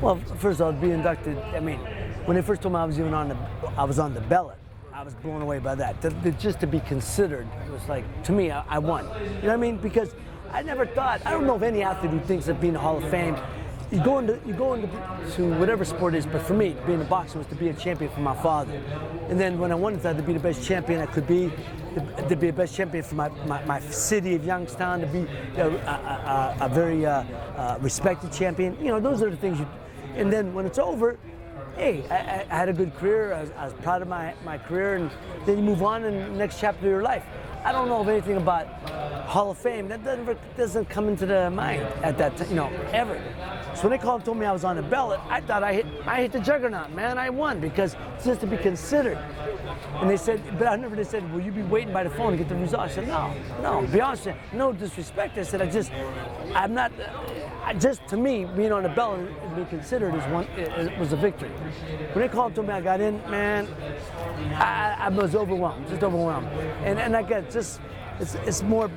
Well, first of all, to be inducted, I mean, when they first told me I was on the ballot, I was blown away by that. Just to be considered was like, to me, I won. You know what I mean? Because I never thought, I don't know of any athlete who thinks of being in the Hall of Fame. You go into to whatever sport it is, but for me, being a boxer was to be a champion for my father. And then when I wanted that, to be the best champion I could be, to be the best champion for my city of Youngstown, to be a very respected champion. You know, those are the things you. And then when it's over, hey, I had a good career. I was proud of my career, and then you move on in the next chapter of your life. I don't know of anything about Hall of Fame. That doesn't come into the mind at that time, ever. So when they called and told me I was on the ballot, I thought I hit the juggernaut, man. I won, because it's just to be considered. And they said, but I never. They said, will you be waiting by the phone to get the results? I said, no. Be honest, no disrespect. I said, I'm not. Just to me, being on the ballot and being considered it was a victory. When they called and told me I got in, man, I was overwhelmed, just overwhelmed. And I get it's more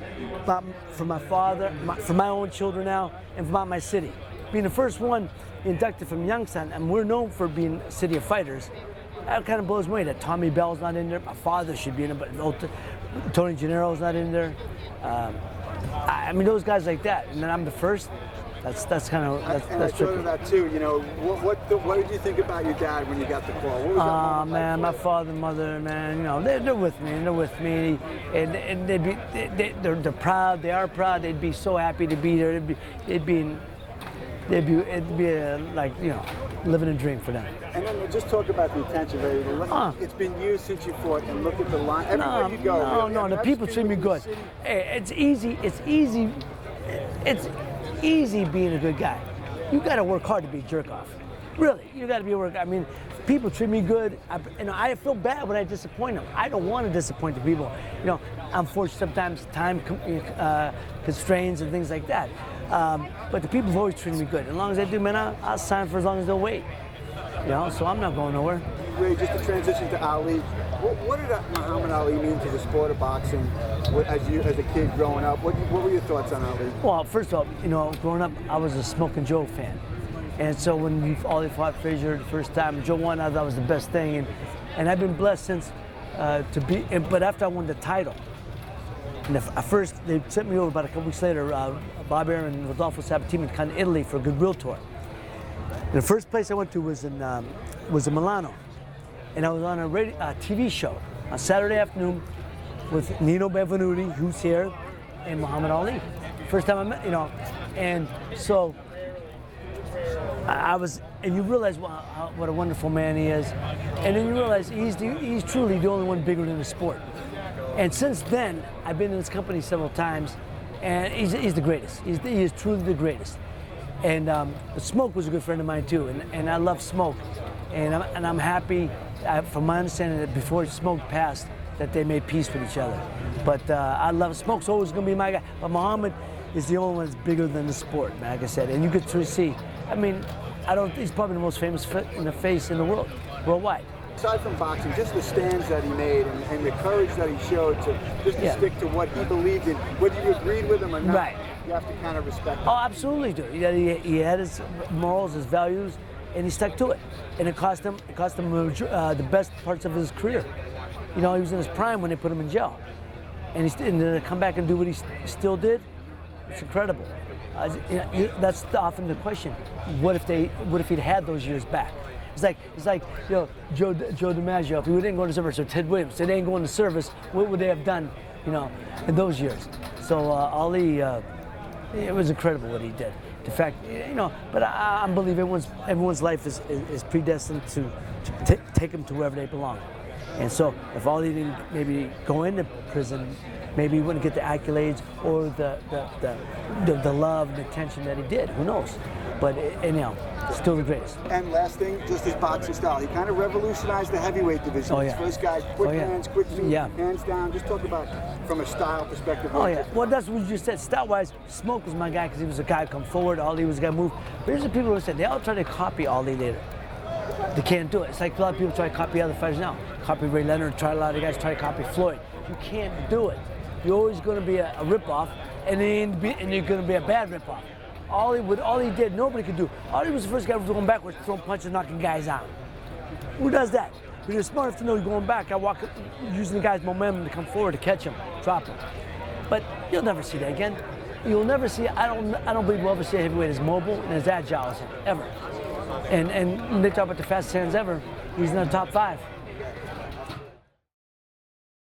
about for my father, for my own children now, and about my city. Being the first one inducted from Youngstown, and we're known for being a city of fighters. That kind of blows me away that Tommy Bell's not in there. My father should be in there, but Tony Gennaro's not in there. I mean, those guys like that, and then I'm the first. That's kind of that's tricky. That too. You know, what did you think about your dad when you got the call? What was that moment man, my father and mother, man, they're with me, and they're proud. They are proud. They'd be so happy to be there. It'd be like living a dream for them. And then just talk about the attention, baby. It's been years since you fought, and look at the line. Everywhere you go. No. The people treat me good. Hey, it's easy. It's easy being a good guy. You got to work hard to be a jerk off. Really, you got to be a work. I mean, people treat me good. I feel bad when I disappoint them. I don't want to disappoint the people. Unfortunately, sometimes time constraints and things like that. But the people have always treated me good. As long as they do, man, I'll sign for as long as they'll wait. So I'm not going nowhere. Ray, just to transition to Ali, what did Muhammad Ali mean to the sport of boxing as a kid growing up? What were your thoughts on Ali? Well, first off, growing up, I was a Smoke and Joe fan. And so when Ali fought Frazier the first time, Joe won, I thought was the best thing. And I've been blessed since but after I won the title, and at first they sent me over about a couple weeks later, Bob Arum and Rodolfo Sabatini in Italy for a goodwill tour. And the first place I went to was in Milano. And I was on a TV show on Saturday afternoon with Nino Benvenuti, who's here, and Muhammad Ali. First time I met, and so I was, and you realize what a wonderful man he is, and then you realize he's truly the only one bigger than the sport. And since then, I've been in his company several times, and he's the greatest. He is truly the greatest. And Smoke was a good friend of mine too, and I love Smoke, and I'm happy. From my understanding, that before Smoke passed, that they made peace with each other. But I love Smoke's always going to be my guy. But Muhammad is the only one that's bigger than the sport, man, like I said. And you get to see. I mean, he's probably the most famous in the face in the world, worldwide. Aside from boxing, just the stands that he made and the courage that he showed to stick to what he believed in, whether you agreed with him or not. Right. You have to kind of respect him. Oh, absolutely, dude. He had his morals, his values, and he stuck to it. And it cost him the best parts of his career. He was in his prime when they put him in jail, and to come back and do what he still did, it's incredible. That's often the question. What if he'd had those years back? It's like Joe DiMaggio. If he didn't go to service, or Ted Williams, they didn't go into service, what would they have done, in those years? So Ali, it was incredible what he did. In fact, but I believe everyone's life is predestined to take them to wherever they belong. And so if Ali didn't maybe go into prison, maybe he wouldn't get the accolades or the love and attention that he did. Who knows? But still the greatest. And last thing, just his boxing style. He kind of revolutionized the heavyweight division. Oh, yeah. First guy, quick hands, quick feet, hands down. Just talk about from a style perspective. Oh yeah. Well, that's what you just said. Style-wise, Smoke was my guy because he was a guy who come forward. Ali was a guy who move. But here's the people who said they all try to copy Ali later. They can't do it. It's like a lot of people try to copy other fighters now. Copy Ray Leonard. A lot of guys try to copy Floyd. You can't do it. You're always going to be a rip-off, and you're going to be a bad rip-off. all he did, nobody could do. All he was the first guy who was going backwards, throwing punches, knocking guys out. Who does that? But you're smart enough to know you're going back. I walk using the guy's momentum to come forward to catch him, drop him. But you'll never see that again. You'll never see. I don't believe we'll ever see a heavyweight as mobile and as agile as him ever. And they talk about the fastest hands ever. He's in the top 5.